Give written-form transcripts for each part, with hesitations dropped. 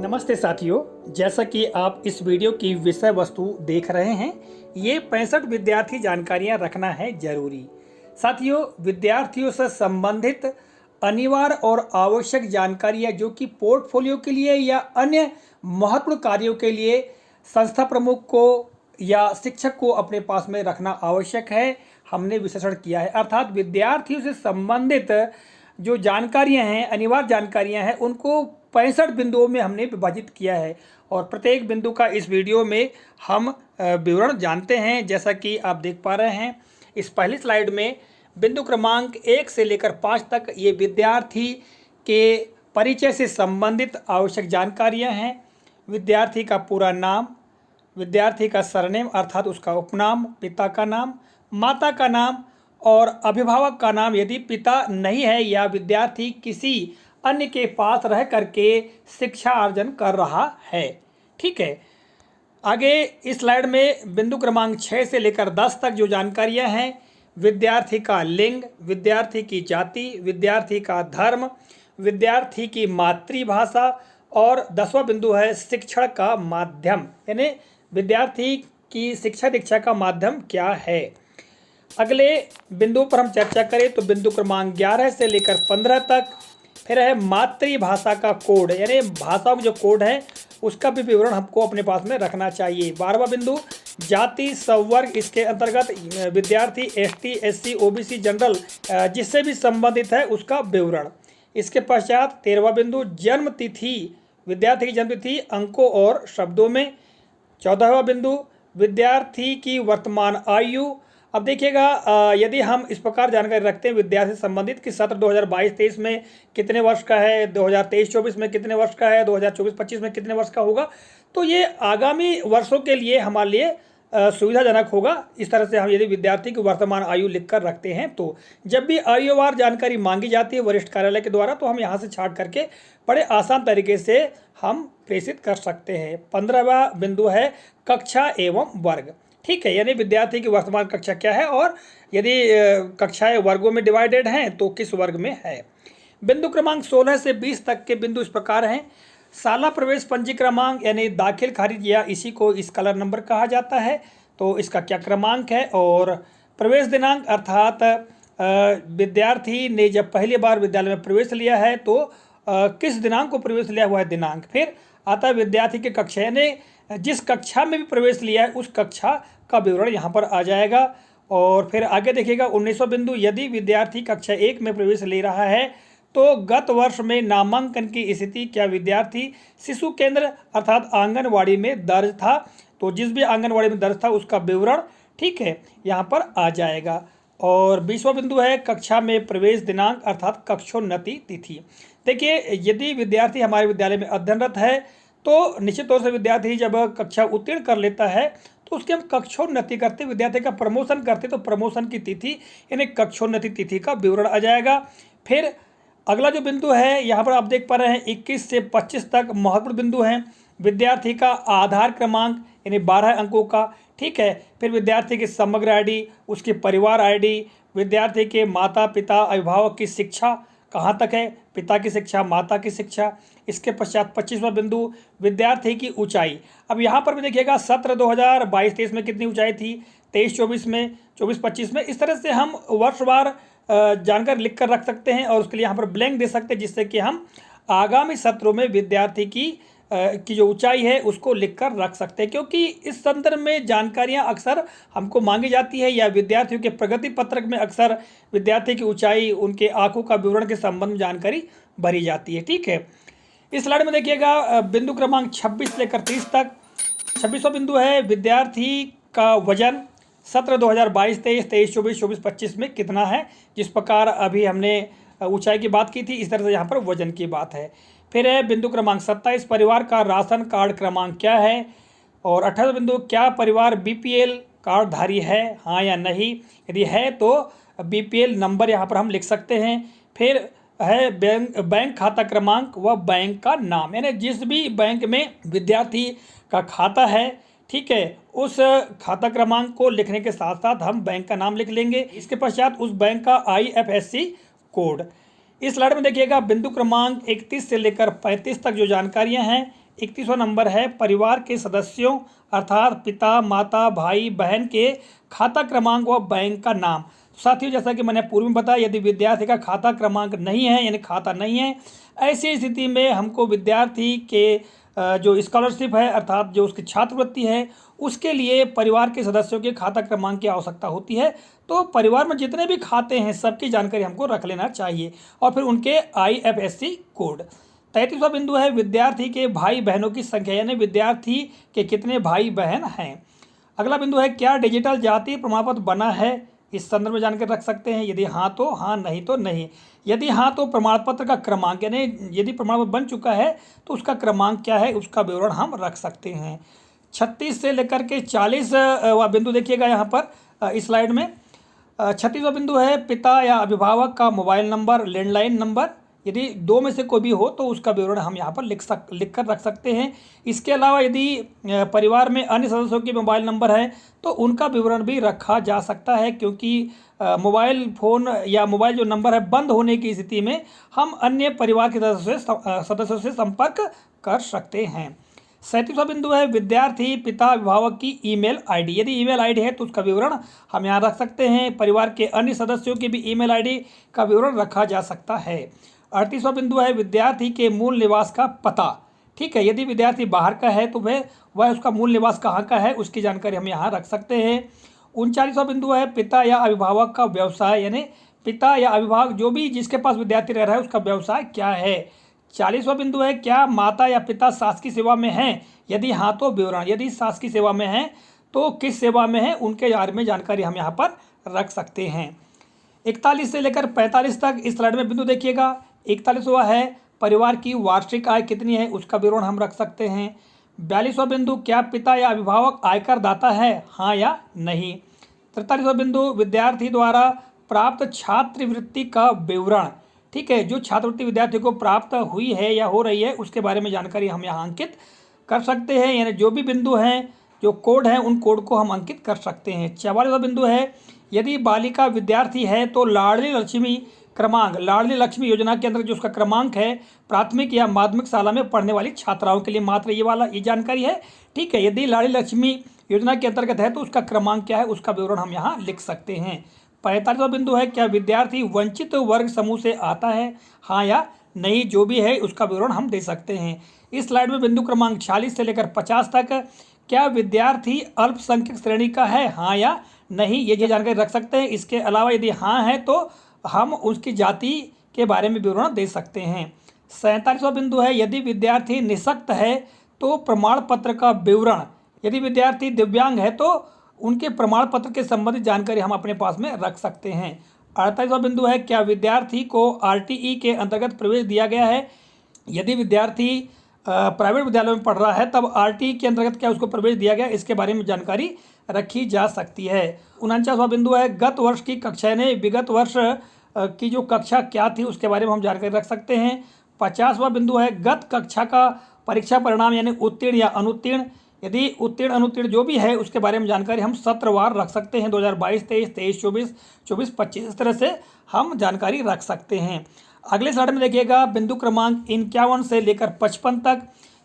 नमस्ते साथियों, जैसा कि आप इस वीडियो की विषय वस्तु देख रहे हैं, ये 65 विद्यार्थी जानकारियां रखना है जरूरी। साथियों, विद्यार्थियों से संबंधित अनिवार्य और आवश्यक जानकारियां जो कि पोर्टफोलियो के लिए या अन्य महत्वपूर्ण कार्यों के लिए संस्था प्रमुख को या शिक्षक को अपने पास में रखना आवश्यक है, हमने विश्लेषण किया है। अर्थात विद्यार्थियों से संबंधित जो जानकारियां हैं, अनिवार्य जानकारियां हैं, उनको 65 बिंदुओं में हमने विभाजित किया है और प्रत्येक बिंदु का इस वीडियो में हम विवरण जानते हैं। जैसा कि आप देख पा रहे हैं इस पहली स्लाइड में बिंदु क्रमांक 1 से लेकर 5 तक ये विद्यार्थी के परिचय से संबंधित आवश्यक जानकारियां हैं। विद्यार्थी का पूरा नाम, विद्यार्थी का सरनेम अर्थात उसका उपनाम, पिता का नाम, माता का नाम और अभिभावक का नाम यदि पिता नहीं है या विद्यार्थी किसी अन्य के पास रह करके शिक्षा अर्जन कर रहा है। ठीक है, आगे इस स्लाइड में बिंदु क्रमांक 6 से लेकर 10 तक जो जानकारियां हैं, विद्यार्थी का लिंग, विद्यार्थी की जाति, विद्यार्थी का धर्म, विद्यार्थी की मातृभाषा और 10वां बिंदु है शिक्षण का माध्यम, यानी विद्यार्थी की शिक्षा दीक्षा का माध्यम क्या है। अगले बिंदु पर हम चर्चा करें तो बिंदु क्रमांक 11 से लेकर 15 तक फिर है मातृभाषा का कोड, यानी भाषाओं का जो कोड है उसका भी विवरण हमको अपने पास में रखना चाहिए। 12वां बिंदु जाति संवर्ग, इसके अंतर्गत विद्यार्थी एसटी, एससी, ओबीसी, जनरल जिससे भी संबंधित है उसका विवरण। इसके पश्चात 13वां बिंदु जन्म तिथि, विद्यार्थी की जन्म तिथि अंकों और शब्दों में। 14वां बिंदु विद्यार्थी की वर्तमान आयु। अब देखिएगा, यदि हम इस प्रकार जानकारी रखते हैं विद्यार्थी से संबंधित कि सत्र 2022-23 में कितने वर्ष का है, 2023-24 में कितने वर्ष का है, 2024-25 में कितने वर्ष का होगा, तो ये आगामी वर्षों के लिए हमारे लिए सुविधाजनक होगा। इस तरह से हम यदि विद्यार्थी की वर्तमान आयु लिखकर रखते हैं तो जब भी आयुवार जानकारी मांगी जाती है वरिष्ठ कार्यालय के द्वारा तो हम यहाँ से छांट करके बड़े आसान तरीके से हम प्रेषित कर सकते हैं। 15वां बिंदु है कक्षा एवं वर्ग। ठीक है, यानी विद्यार्थी की वर्तमान कक्षा क्या है और यदि कक्षाएं वर्गों में डिवाइडेड हैं तो किस वर्ग में है। बिंदु क्रमांक 16 से 20 तक के बिंदु इस प्रकार हैं। शाला प्रवेश पंजी क्रमांक, यानी दाखिल खारिज या इसी को स्कॉलर नंबर कहा जाता है, तो इसका क्या क्रमांक है। और प्रवेश दिनांक अर्थात विद्यार्थी ने जब पहली बार विद्यालय में प्रवेश लिया है तो किस दिनांक को प्रवेश लिया हुआ है दिनांक। फिर आता है विद्यार्थी की कक्षा, यानी जिस कक्षा में भी प्रवेश लिया है उस कक्षा का विवरण यहाँ पर आ जाएगा। और फिर आगे देखिएगा 19वां बिंदु, यदि विद्यार्थी कक्षा 1 में प्रवेश ले रहा है तो गत वर्ष में नामांकन की स्थिति क्या विद्यार्थी शिशु केंद्र अर्थात आंगनवाड़ी में दर्ज था, तो जिस भी आंगनवाड़ी में दर्ज था उसका विवरण, ठीक है, यहाँ पर आ जाएगा। और 20वां बिंदु है कक्षा में प्रवेश दिनांक अर्थात कक्षोन्नति तिथि। देखिए, यदि विद्यार्थी हमारे विद्यालय में अध्ययनरत है तो निश्चित तौर से विद्यार्थी जब कक्षा उत्तीर्ण कर लेता है तो उसके हम कक्षोन्नति करते, विद्यार्थी का प्रमोशन करते तो प्रमोशन की तिथि यानी कक्षोन्नति तिथि का विवरण आ जाएगा। फिर अगला जो बिंदु है यहाँ पर आप देख पा रहे हैं 21 से 25 तक महत्वपूर्ण बिंदु हैं। विद्यार्थी का आधार क्रमांक यानी 12 अंकों का, ठीक है। फिर विद्यार्थी की समग्र आईडी, उसकी परिवार आईडी, विद्यार्थी के माता पिता अभिभावक की शिक्षा कहाँ तक है, पिता की शिक्षा, माता की शिक्षा। इसके पश्चात 25वां बिंदु विद्यार्थी की ऊंचाई। अब यहाँ पर भी देखिएगा सत्र 2022-23 में कितनी ऊंचाई थी, 23-24 में, 24-25 में। इस तरह से हम वर्षवार जानकारी लिख कर रख सकते हैं और उसके लिए यहाँ पर ब्लैंक दे सकते हैं जिससे कि हम आगामी सत्रों में विद्यार्थी की जो ऊंचाई है उसको लिखकर रख सकते हैं, क्योंकि इस संदर्भ में जानकारियां अक्सर हमको मांगी जाती है या विद्यार्थियों के प्रगति पत्रक में अक्सर विद्यार्थी की ऊंचाई, उनके आंखों का विवरण के संबंध में जानकारी भरी जाती है। ठीक है, इस स्लाइड में देखिएगा बिंदु क्रमांक 26 लेकर 30 तक। 26वां बिंदु है विद्यार्थी का वजन सत्र 2022-23, 23-24, 24-25 में कितना है। जिस प्रकार अभी हमने ऊंचाई की बात की थी इस तरह से यहाँ पर वजन की बात है। फिर है बिंदु क्रमांक 27, परिवार का राशन कार्ड क्रमांक क्या है। और 28वां बिंदु, क्या परिवार बीपीएल कार्ड धारी है, हाँ या नहीं, यदि है तो बीपीएल नंबर यहाँ पर हम लिख सकते हैं। फिर है बैंक खाता क्रमांक व बैंक का नाम, यानी जिस भी बैंक में विद्यार्थी का खाता है, ठीक है, उस खाता क्रमांक को लिखने के साथ साथ हम बैंक का नाम लिख लेंगे। इसके पश्चात उस बैंक का IFSC कोड। इस स्लाइड में देखिएगा बिंदु क्रमांक 31 से लेकर 35 तक जो जानकारियां हैं, 31वां नंबर है परिवार के सदस्यों अर्थात पिता, माता, भाई, बहन के खाता क्रमांक व बैंक का नाम। साथियों, जैसा कि मैंने पूर्व में बताया, यदि विद्यार्थी का खाता क्रमांक नहीं है यानी खाता नहीं है, ऐसी स्थिति में हमको विद्यार्थी के जो स्कॉलरशिप है अर्थात जो उसकी छात्रवृत्ति है उसके लिए परिवार के सदस्यों के खाता क्रमांक की आवश्यकता होती है। तो परिवार में जितने भी खाते हैं सबकी जानकारी हमको रख लेना चाहिए और फिर उनके IFSC कोड। 33वां बिंदु है विद्यार्थी के भाई बहनों की संख्या यानी विद्यार्थी के कितने भाई बहन हैं। अगला बिंदु है क्या डिजिटल जाति प्रमाण पत्र बना है, इस संदर्भ में जानकर रख सकते हैं। यदि हाँ तो हाँ, नहीं तो नहीं। यदि हाँ तो प्रमाण पत्र का क्रमांक यानी यदि प्रमाण पत्र बन चुका है तो उसका क्रमांक क्या है उसका विवरण हम रख सकते हैं। 36 से लेकर के 40वां बिंदु देखिएगा यहाँ पर इस स्लाइड में। 36वां बिंदु है पिता या अभिभावक का मोबाइल नंबर, लैंडलाइन नंबर, यदि दो में से कोई भी हो तो उसका विवरण हम यहाँ पर लिख कर रख सकते हैं। इसके अलावा यदि परिवार में अन्य सदस्यों के मोबाइल नंबर हैं तो उनका विवरण भी रखा जा सकता है, क्योंकि मोबाइल फ़ोन या मोबाइल जो नंबर है बंद होने की स्थिति में हम अन्य परिवार के सदस्यों से संपर्क कर सकते हैं। 37वां बिंदु है विद्यार्थी पिता अभिभावक की ईमेल आईडी, यदि ईमेल आईडी है तो उसका विवरण हम यहाँ रख सकते हैं। परिवार के अन्य सदस्यों की भी ईमेल आईडी का विवरण रखा जा सकता है। 38वां बिंदु है विद्यार्थी के मूल निवास का पता। ठीक है, यदि विद्यार्थी बाहर का है तो वह उसका मूल निवास कहाँ का है उसकी जानकारी हम यहाँ रख सकते हैं। 39वां बिंदु है पिता या अभिभावक का व्यवसाय, यानी पिता या अभिभावक जो भी जिसके पास विद्यार्थी रह रहा है उसका व्यवसाय क्या है। 40वां बिंदु है क्या माता या पिता शासकीय सेवा में हैं, यदि हाँ तो विवरण, यदि शासकीय सेवा में हैं तो किस सेवा में है उनके बारे में जानकारी हम यहाँ पर रख सकते हैं। 41 से लेकर 45 तक इस स्लाइड में बिंदु देखिएगा। 41वां है परिवार की वार्षिक आय कितनी है उसका विवरण हम रख सकते हैं। 42वां बिंदु क्या पिता या अभिभावक आयकर दाता है, हाँ या नहीं। 43वां बिंदु विद्यार्थी द्वारा प्राप्त छात्रवृत्ति का विवरण। ठीक है, जो छात्रवृत्ति विद्यार्थी को प्राप्त हुई है या हो रही है उसके बारे में जानकारी हम यहाँ अंकित कर सकते हैं, यानी जो भी बिंदु हैं जो कोड हैं उन कोड को हम अंकित कर सकते हैं। 44वां बिंदु है यदि बालिका विद्यार्थी है तो लाडली लक्ष्मी क्रमांक, लाडली लक्ष्मी योजना के अंदर जो उसका क्रमांक है प्राथमिक या माध्यमिक शाला में पढ़ने वाली छात्राओं के लिए मात्र ये जानकारी है। ठीक है, यदि लाडली लक्ष्मी योजना के अंतर्गत है तो उसका क्रमांक क्या है उसका विवरण हम यहाँ लिख सकते हैं। 45वां बिंदु है क्या विद्यार्थी वंचित वर्ग समूह से आता है, हाँ या नहीं, जो भी है उसका विवरण हम दे सकते हैं। इस स्लाइड में बिंदु क्रमांक 46 से लेकर 50 तक क्या विद्यार्थी अल्पसंख्यक श्रेणी का है, हाँ या नहीं, ये जानकारी रख सकते हैं। इसके अलावा यदि हाँ है तो हम उसकी जाति के बारे में विवरण दे सकते हैं। 47वां बिंदु है यदि विद्यार्थी निःशक्त है तो प्रमाण पत्र का विवरण, यदि विद्यार्थी दिव्यांग है तो उनके प्रमाण पत्र के संबंधित जानकारी हम अपने पास में रख सकते हैं। 48वां बिंदु है क्या विद्यार्थी को RTE के अंतर्गत प्रवेश दिया गया है, यदि विद्यार्थी प्राइवेट विद्यालय में पढ़ रहा है तब RTE के अंतर्गत क्या उसको प्रवेश दिया गया, इसके बारे में जानकारी रखी जा सकती है। 49वां बिंदु है गत वर्ष की कक्षा यानी विगत वर्ष की जो कक्षा क्या थी उसके बारे में हम जानकारी रख सकते हैं। 50वां बिंदु है गत कक्षा का परीक्षा परिणाम यानी उत्तीर्ण या अनुत्तीर्ण, यदि उत्तीर्ण अनुत्तीर्ण जो भी है उसके बारे में जानकारी हम सत्रवार रख सकते हैं। 2022-23, 23-24, 24-25 इस तरह से हम जानकारी रख सकते हैं। अगले स्लाइड में देखिएगा बिंदु क्रमांक 51 से लेकर 55 तक,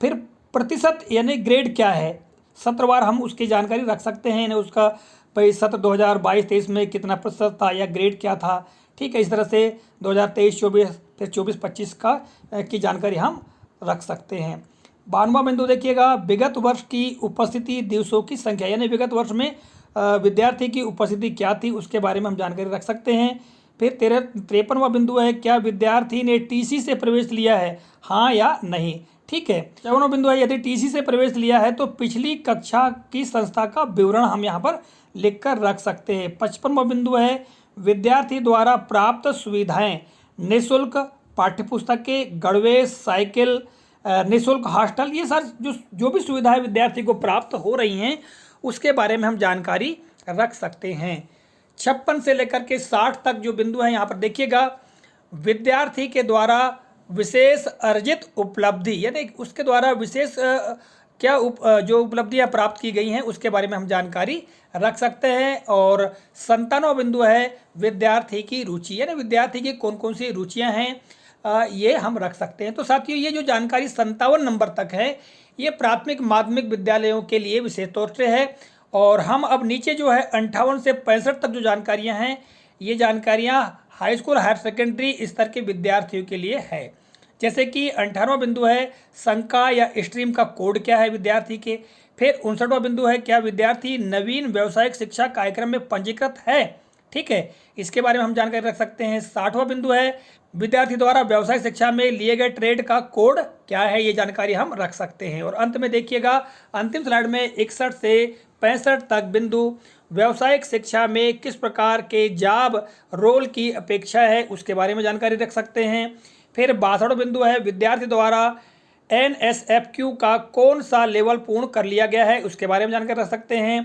फिर प्रतिशत यानी ग्रेड क्या है, सत्रवार हम उसकी जानकारी रख सकते हैं, यानी उसका भाई सत्र 2022-23 में कितना प्रतिशत था या ग्रेड क्या था। ठीक है, इस तरह से 2023-24 फिर 24-25 की जानकारी हम रख सकते हैं। 52वां बिंदु देखिएगा विगत वर्ष की उपस्थिति दिवसों की संख्या, यानी विगत वर्ष में विद्यार्थी की उपस्थिति क्या थी उसके बारे में हम जानकारी रख सकते हैं। फिर 53वां बिंदु है क्या विद्यार्थी ने TC से प्रवेश लिया है, हाँ या नहीं। ठीक है, 54वां बिंदु है यदि TC से प्रवेश लिया है तो पिछली कक्षा की संस्था का विवरण हम यहाँ पर लिख कर रख सकते हैं। 55वां बिंदु है विद्यार्थी द्वारा प्राप्त सुविधाएं, निःशुल्क पाठ्यपुस्तकें, गणवेश, साइकिल, निःशुल्क हॉस्टल, ये सारी जो भी सुविधाएं विद्यार्थी को प्राप्त हो रही हैं उसके बारे में हम जानकारी रख सकते हैं। 56 से लेकर के 60 तक जो बिंदु हैं यहाँ पर देखिएगा विद्यार्थी के द्वारा विशेष अर्जित उपलब्धि, यानी उसके द्वारा विशेष जो उपलब्धियां प्राप्त की गई हैं उसके बारे में हम जानकारी रख सकते हैं। और 57वां बिंदु है विद्यार्थी की रुचि, यानी विद्यार्थी की कौन कौन सी रुचियां हैं, ये हम रख सकते हैं। तो साथियों ये जो जानकारी 57 नंबर तक है ये प्राथमिक माध्यमिक विद्यालयों के लिए विशेष तौर से है। और हम अब नीचे जो है 58 से 65 तक जो जानकारियां हैं ये जानकारियां हाई स्कूल हायर सेकेंडरी स्तर के विद्यार्थियों के लिए है। जैसे कि 58वां बिंदु है संकाय या स्ट्रीम का कोड क्या है विद्यार्थी के। फिर 59वां बिंदु है क्या विद्यार्थी नवीन व्यावसायिक शिक्षा कार्यक्रम में पंजीकृत है। ठीक है, इसके बारे में हम जानकारी रख सकते हैं। 60वां बिंदु है विद्यार्थी द्वारा व्यावसायिक शिक्षा में लिए गए ट्रेड का कोड क्या है, ये जानकारी हम रख सकते हैं। और अंत में देखिएगा अंतिम स्लाइड में 61 से 65 तक बिंदु व्यावसायिक शिक्षा में किस प्रकार के जॉब रोल की अपेक्षा है उसके बारे में जानकारी रख सकते हैं। फिर 62वां बिंदु है विद्यार्थी द्वारा NSFQ का कौन सा लेवल पूर्ण कर लिया गया है उसके बारे में जानकारी रख सकते हैं।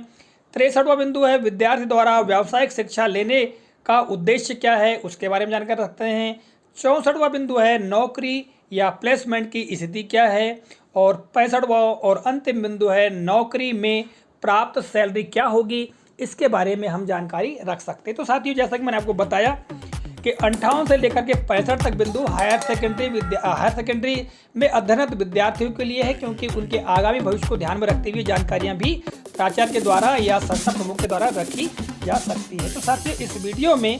63वां बिंदु है विद्यार्थी द्वारा व्यावसायिक शिक्षा लेने का उद्देश्य क्या है उसके बारे में जानकारी रखते हैं। 64वां बिंदु है नौकरी या प्लेसमेंट की स्थिति क्या है। और 65वां और अंतिम बिंदु है नौकरी में प्राप्त सैलरी क्या होगी, इसके बारे में हम जानकारी रख सकते हैं। तो साथियों जैसा कि मैंने आपको बताया कि 58 से लेकर के 65 तक बिंदु हायर सेकेंडरी में अध्ययनरत विद्यार्थियों के लिए है, क्योंकि उनके आगामी भविष्य को ध्यान में रखते हुए जानकारियां भी प्राचार्य के द्वारा या संस्था प्रमुख के द्वारा रखी जा सकती है। तो साथियों इस वीडियो में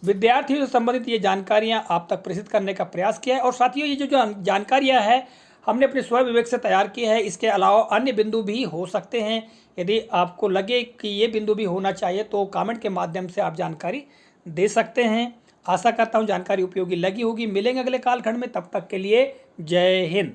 विद्यार्थियों से संबंधित ये जानकारियां आप तक प्रेषित करने का प्रयास किया है। और साथियों ये जो जानकारियां हैं हमने अपने स्व विवेक से तैयार की है। इसके अलावा अन्य बिंदु भी हो सकते हैं। यदि आपको लगे कि ये बिंदु भी होना चाहिए तो कमेंट के माध्यम से आप जानकारी दे सकते हैं। आशा करता हूँ जानकारी उपयोगी लगी होगी। मिलेंगे अगले कालखंड में, तब तक के लिए जय हिंद।